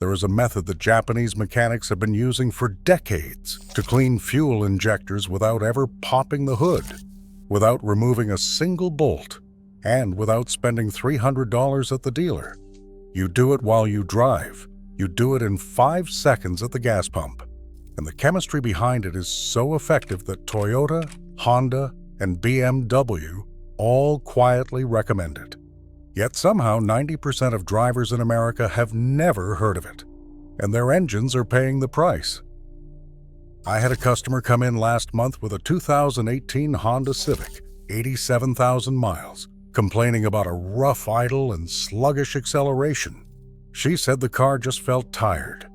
There is a method that Japanese mechanics have been using for decades to clean fuel injectors without ever popping the hood, without removing a single bolt, and without spending $300 at the dealer. You do it while you drive. You do it in 5 seconds at the gas pump. And the chemistry behind it is so effective that Toyota, Honda, and BMW all quietly recommend it. Yet somehow 90% of drivers in America have never heard of it, and their engines are paying the price. I had a customer come in last month with a 2018 Honda Civic, 87,000 miles, complaining about a rough idle and sluggish acceleration. She said the car just felt tired.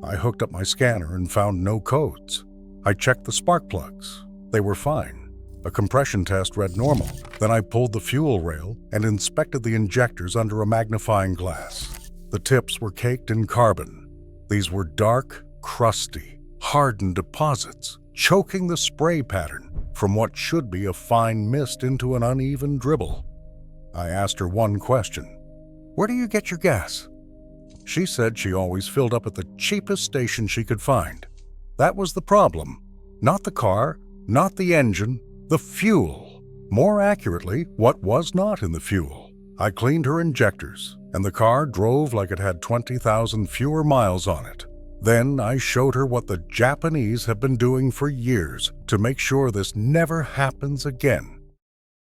I hooked up my scanner and found no codes. I checked the spark plugs. They were fine. A compression test read normal. Then I pulled the fuel rail and inspected the injectors under a magnifying glass. The tips were caked in carbon. These were dark, crusty, hardened deposits, choking the spray pattern from what should be a fine mist into an uneven dribble. I asked her one question: "Where do you get your gas?" She said she always filled up at the cheapest station she could find. That was the problem. Not the car, not the engine, the fuel. More accurately, what was not in the fuel. I cleaned her injectors, and the car drove like it had 20,000 fewer miles on it. Then I showed her what the Japanese have been doing for years to make sure this never happens again.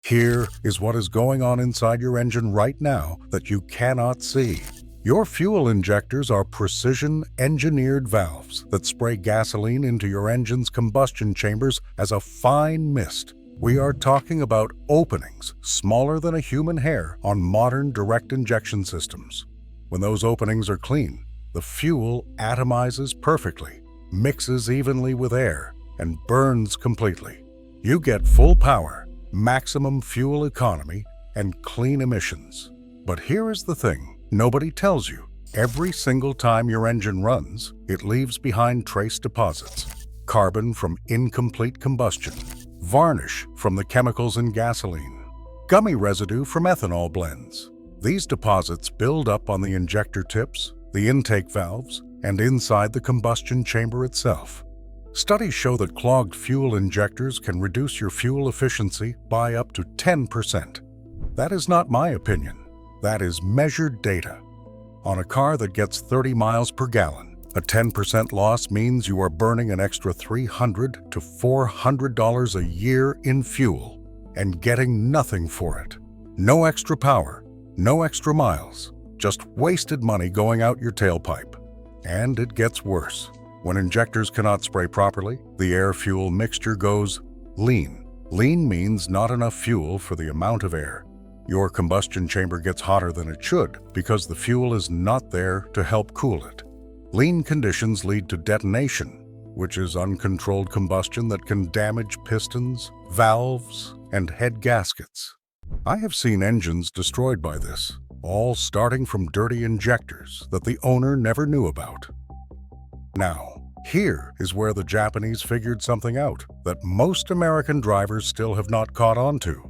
Here is what is going on inside your engine right now that you cannot see. Your fuel injectors are precision-engineered valves that spray gasoline into your engine's combustion chambers as a fine mist. We are talking about openings smaller than a human hair on modern direct injection systems. When those openings are clean, the fuel atomizes perfectly, mixes evenly with air, and burns completely. You get full power, maximum fuel economy, and clean emissions. But here is the thing. Nobody tells you. Every single time your engine runs, it leaves behind trace deposits. Carbon from incomplete combustion, varnish from the chemicals in gasoline, gummy residue from ethanol blends. These deposits build up on the injector tips, the intake valves, and inside the combustion chamber itself. Studies show that clogged fuel injectors can reduce your fuel efficiency by up to 10%. That is not my opinion. That is measured data. On a car that gets 30 miles per gallon, a 10% loss means you are burning an extra $300 to $400 a year in fuel and getting nothing for it. No extra power, no extra miles, just wasted money going out your tailpipe. And it gets worse. When injectors cannot spray properly, the air-fuel mixture goes lean. Lean means not enough fuel for the amount of air. Your combustion chamber gets hotter than it should because the fuel is not there to help cool it. Lean conditions lead to detonation, which is uncontrolled combustion that can damage pistons, valves, and head gaskets. I have seen engines destroyed by this, all starting from dirty injectors that the owner never knew about. Now, here is where the Japanese figured something out that most American drivers still have not caught on to.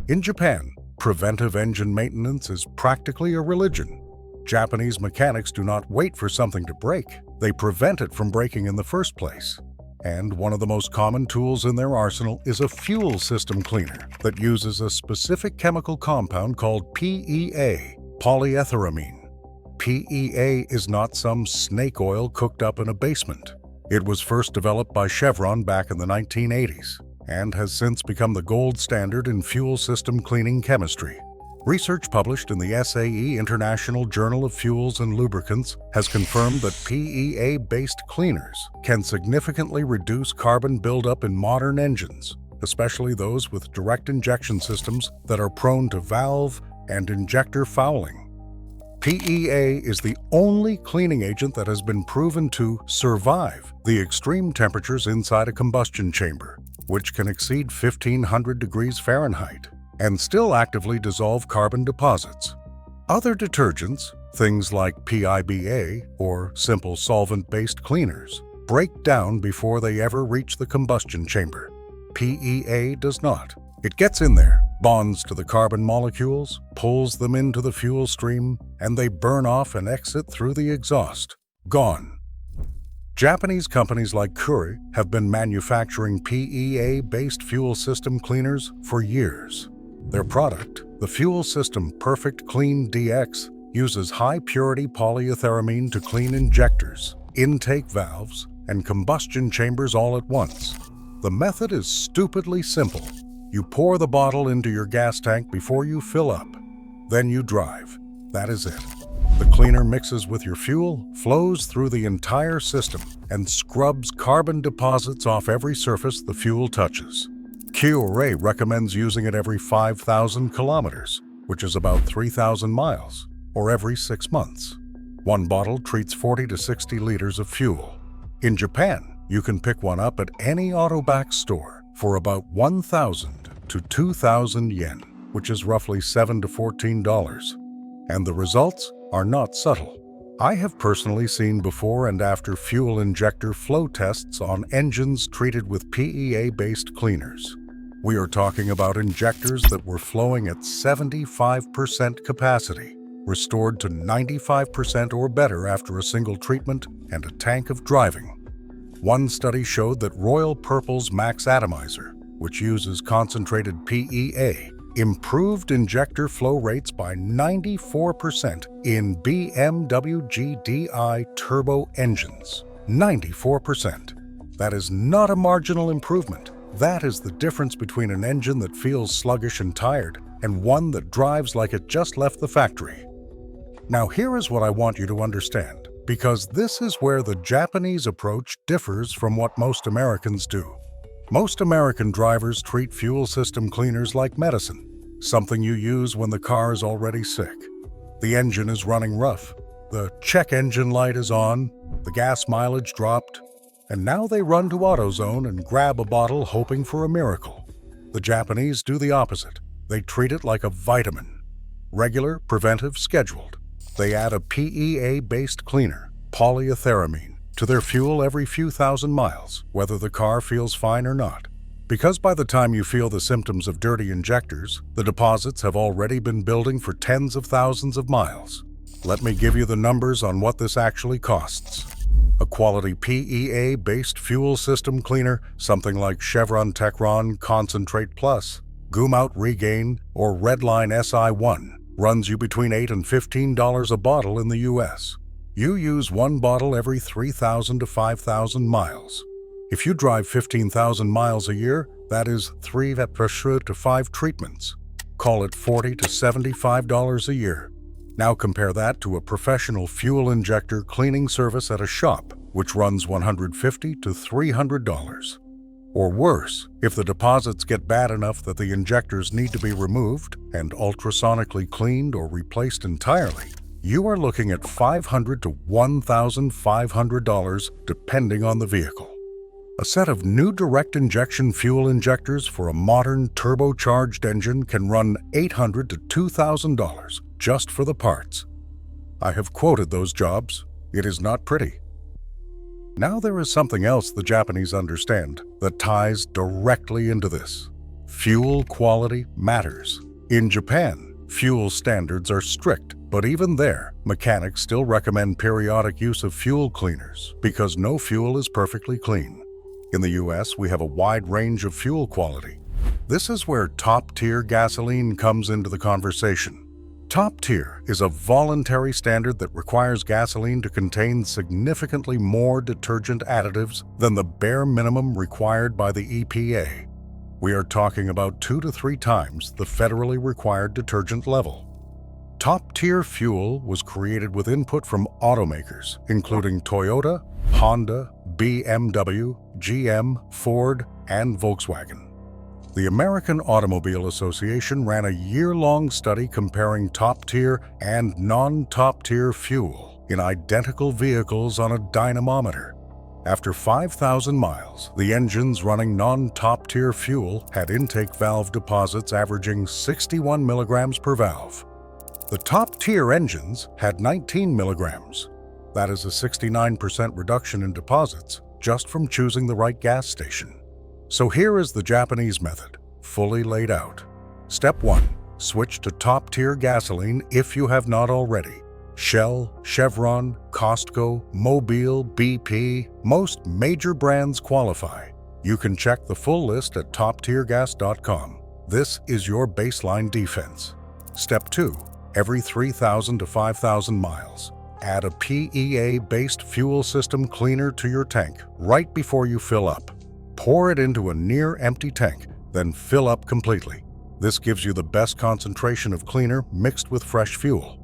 In Japan, preventive engine maintenance is practically a religion. Japanese mechanics do not wait for something to break. They prevent it from breaking in the first place. And one of the most common tools in their arsenal is a fuel system cleaner that uses a specific chemical compound called PEA, polyethyramine. PEA is not some snake oil cooked up in a basement. It was first developed by Chevron back in the 1980s. And has since become the gold standard in fuel system cleaning chemistry. Research published in the SAE International Journal of Fuels and Lubricants has confirmed that PEA-based cleaners can significantly reduce carbon buildup in modern engines, especially those with direct injection systems that are prone to valve and injector fouling. PEA is the only cleaning agent that has been proven to survive the extreme temperatures inside a combustion chamber, which can exceed 1,500 degrees Fahrenheit, and still actively dissolve carbon deposits. Other detergents, things like PIBA or simple solvent-based cleaners, break down before they ever reach the combustion chamber. PEA does not. It gets in there, bonds to the carbon molecules, pulls them into the fuel stream, and they burn off and exit through the exhaust. gone. Japanese companies like Kuri have been manufacturing PEA-based fuel system cleaners for years. Their product, the Fuel System Perfect Clean DX, uses high-purity polyethylamine to clean injectors, intake valves, and combustion chambers all at once. The method is stupidly simple. You pour the bottle into your gas tank before you fill up. Then you drive. That is it. The cleaner mixes with your fuel, flows through the entire system, and scrubs carbon deposits off every surface the fuel touches. Kyoray recommends using it every 5,000 kilometers, which is about 3,000 miles, or every 6 months. One bottle treats 40 to 60 liters of fuel. In Japan, you can pick one up at any Autoback store for about 1,000 to 2,000 yen, which is roughly $7 to $14. And the results are not subtle. I have personally seen before and after fuel injector flow tests on engines treated with PEA-based cleaners. We are talking about injectors that were flowing at 75% capacity, restored to 95% or better after a single treatment and a tank of driving. One study showed that Royal Purple's Max Atomizer, which uses concentrated PEA, improved injector flow rates by 94% in BMW GDI turbo engines. 94%. That is not a marginal improvement. That is the difference between an engine that feels sluggish and tired and one that drives like it just left the factory. Now here is what I want you to understand, because this is where the Japanese approach differs from what most Americans do. Most American drivers treat fuel system cleaners like medicine, something you use when the car is already sick. The engine is running rough, the check engine light is on, the gas mileage dropped, and now they run to AutoZone and grab a bottle hoping for a miracle. The Japanese do the opposite. They treat it like a vitamin. Regular, preventive, scheduled. They add a PEA-based cleaner, polyethylamine, to their fuel every few thousand miles, whether the car feels fine or not. Because by the time you feel the symptoms of dirty injectors, the deposits have already been building for tens of thousands of miles. Let me give you the numbers on what this actually costs. A quality PEA-based fuel system cleaner, something like Chevron Techron Concentrate Plus, Goomout Regain, or Redline SI1, runs you between $8 and $15 a bottle in the US. You use one bottle every 3,000 to 5,000 miles. If you drive 15,000 miles a year, that is 3 to 5 treatments. Call it $40 to $75 a year. Now compare that to a professional fuel injector cleaning service at a shop, which runs $150 to $300. Or worse, if the deposits get bad enough that the injectors need to be removed and ultrasonically cleaned or replaced entirely, you are looking at $500 to $1,500 depending on the vehicle. A set of new direct injection fuel injectors for a modern turbocharged engine can run $800 to $2,000 just for the parts. I have quoted those jobs. It is not pretty. Now there is something else the Japanese understand that ties directly into this. Fuel quality matters. In Japan, fuel standards are strict, but even there, mechanics still recommend periodic use of fuel cleaners because no fuel is perfectly clean. In the US, we have a wide range of fuel quality. This is where top-tier gasoline comes into the conversation. Top tier is a voluntary standard that requires gasoline to contain significantly more detergent additives than the bare minimum required by the EPA. We are talking about 2 to 3 times the federally required detergent level. Top-tier fuel was created with input from automakers, including Toyota, Honda, BMW, GM, Ford, and Volkswagen. The American Automobile Association ran a year-long study comparing top-tier and non-top-tier fuel in identical vehicles on a dynamometer. After 5,000 miles, the engines running non-top-tier fuel had intake valve deposits averaging 61 milligrams per valve. The top-tier engines had 19 milligrams. That is a 69% reduction in deposits just from choosing the right gas station. So here is the Japanese method, fully laid out. Step 1. Switch to top-tier gasoline if you have not already. Shell, Chevron, Costco, Mobil, BP, most major brands qualify. You can check the full list at toptiergas.com. This is your baseline defense. Step 2. Every 3,000 to 5,000 miles, add a PEA-based fuel system cleaner to your tank right before you fill up. Pour it into a near-empty tank, then fill up completely. This gives you the best concentration of cleaner mixed with fresh fuel.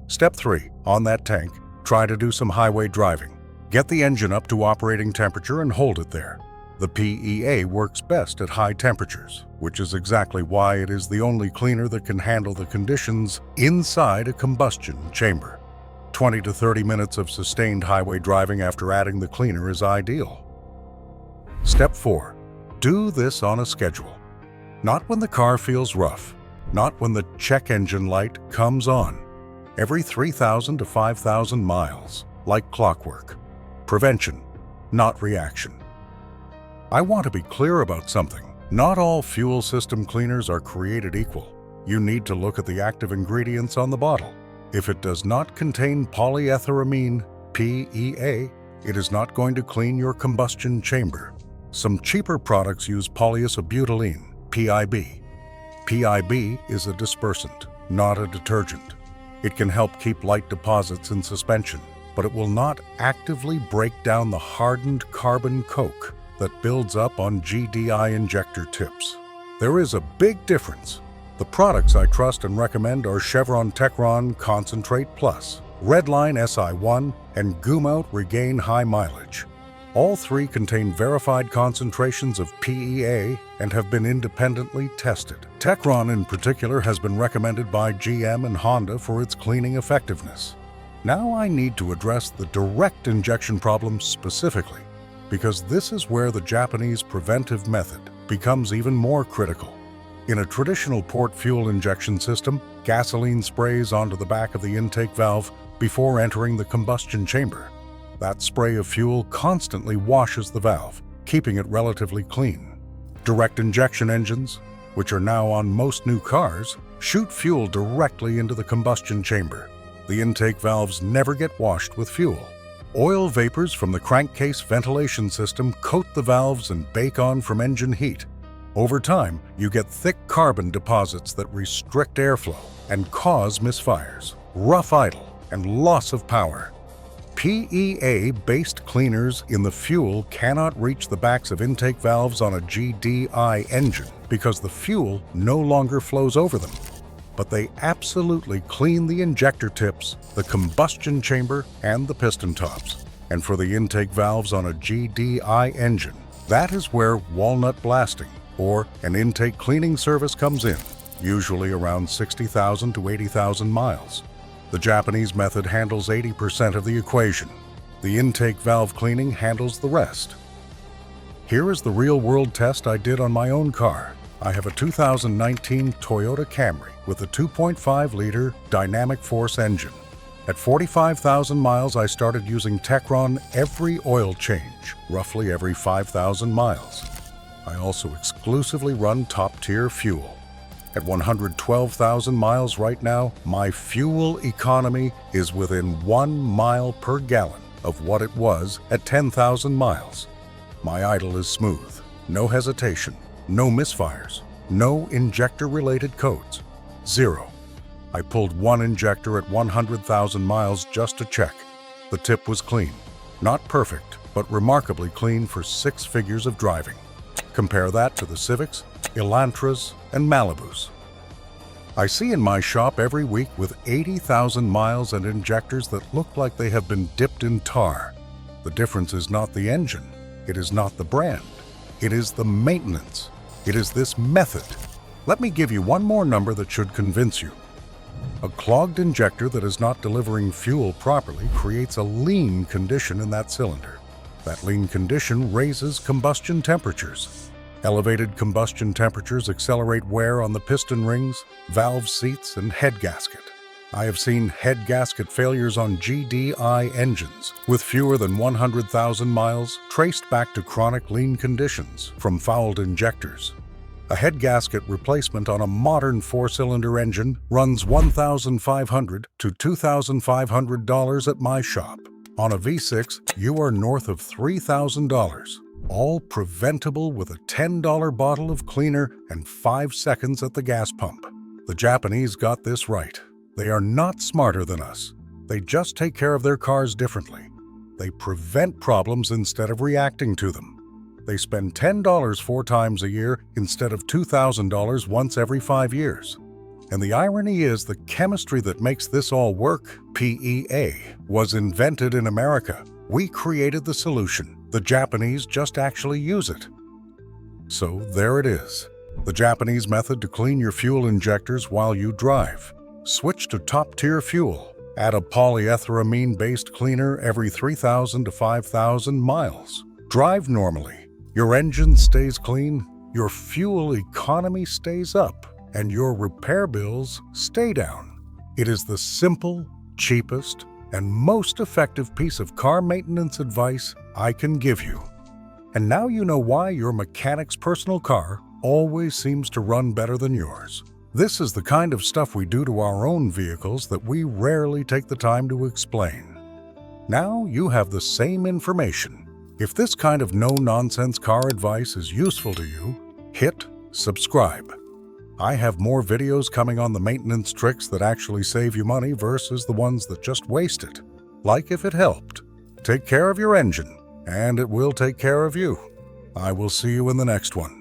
Step 3. On that tank, try to do some highway driving. Get the engine up to operating temperature and hold it there. The PEA works best at high temperatures, which is exactly why it is the only cleaner that can handle the conditions inside a combustion chamber. 20 to 30 minutes of sustained highway driving after adding the cleaner is ideal. Step 4. Do this on a schedule. Not when the car feels rough, not when the check engine light comes on. Every 3,000 to 5,000 miles, like clockwork. Prevention, not reaction. I want to be clear about something. Not all fuel system cleaners are created equal. You need to look at the active ingredients on the bottle. If it does not contain polyetheramine, PEA, it is not going to clean your combustion chamber. Some cheaper products use polyisobutylene, PIB. PIB is a dispersant, not a detergent. It can help keep light deposits in suspension, but it will not actively break down the hardened carbon coke that builds up on GDI injector tips. There is a big difference. The products I trust and recommend are Chevron Techron Concentrate Plus, Redline SI1, and Goomout Regain High Mileage. All three contain verified concentrations of PEA and have been independently tested. Techron in particular has been recommended by GM and Honda for its cleaning effectiveness. Now I need to address the direct injection problem specifically, because this is where the Japanese preventive method becomes even more critical. In a traditional port fuel injection system, gasoline sprays onto the back of the intake valve before entering the combustion chamber. That spray of fuel constantly washes the valve, keeping it relatively clean. Direct injection engines, which are now on most new cars, shoot fuel directly into the combustion chamber. The intake valves never get washed with fuel. Oil vapors from the crankcase ventilation system coat the valves and bake on from engine heat. Over time, you get thick carbon deposits that restrict airflow and cause misfires, rough idle, and loss of power. PEA-based cleaners in the fuel cannot reach the backs of intake valves on a GDI engine because the fuel no longer flows over them. But they absolutely clean the injector tips, the combustion chamber, and the piston tops. And for the intake valves on a GDI engine, that is where walnut blasting, or an intake cleaning service comes in, usually around 60,000 to 80,000 miles. The Japanese method handles 80% of the equation. The intake valve cleaning handles the rest. Here is the real-world test I did on my own car. I have a 2019 Toyota Camry with a 2.5-liter dynamic force engine. At 45,000 miles, I started using Techron every oil change, roughly every 5,000 miles. I also exclusively run top-tier fuel. At 112,000 miles right now, my fuel economy is within 1 mile per gallon of what it was at 10,000 miles. My idle is smooth, no hesitation, no misfires, no injector-related codes, zero. I pulled one injector at 100,000 miles just to check. The tip was clean, not perfect, but remarkably clean for 6 figures of driving. Compare that to the Civics, Elantras, and Malibus. I see in my shop every week with 80,000 miles and injectors that look like they have been dipped in tar. The difference is not the engine, it is not the brand, it is the maintenance, it is this method. Let me give you one more number that should convince you. A clogged injector that is not delivering fuel properly creates a lean condition in that cylinder. That lean condition raises combustion temperatures. Elevated combustion temperatures accelerate wear on the piston rings, valve seats, and head gasket. I have seen head gasket failures on GDI engines with fewer than 100,000 miles traced back to chronic lean conditions from fouled injectors. A head gasket replacement on a modern 4-cylinder engine runs $1,500 to $2,500 at my shop. On a V6, you are north of $3,000, all preventable with a $10 bottle of cleaner and 5 seconds at the gas pump. The Japanese got this right. They are not smarter than us. They just take care of their cars differently. They prevent problems instead of reacting to them. They spend $10 4 times a year instead of $2,000 once every 5 years. And the irony is the chemistry that makes this all work, PEA, was invented in America. We created the solution. The Japanese just actually use it. So there it is. The Japanese method to clean your fuel injectors while you drive. Switch to top-tier fuel. Add a polyetheramine-based cleaner every 3,000 to 5,000 miles. Drive normally. Your engine stays clean, your fuel economy stays up, and your repair bills stay down. It is the simple, cheapest, and most effective piece of car maintenance advice I can give you. And now you know why your mechanic's personal car always seems to run better than yours. This is the kind of stuff we do to our own vehicles that we rarely take the time to explain. Now you have the same information. If this kind of no-nonsense car advice is useful to you, hit subscribe. I have more videos coming on the maintenance tricks that actually save you money versus the ones that just waste it. Like if it helped. Take care of your engine, and it will take care of you. I will see you in the next one.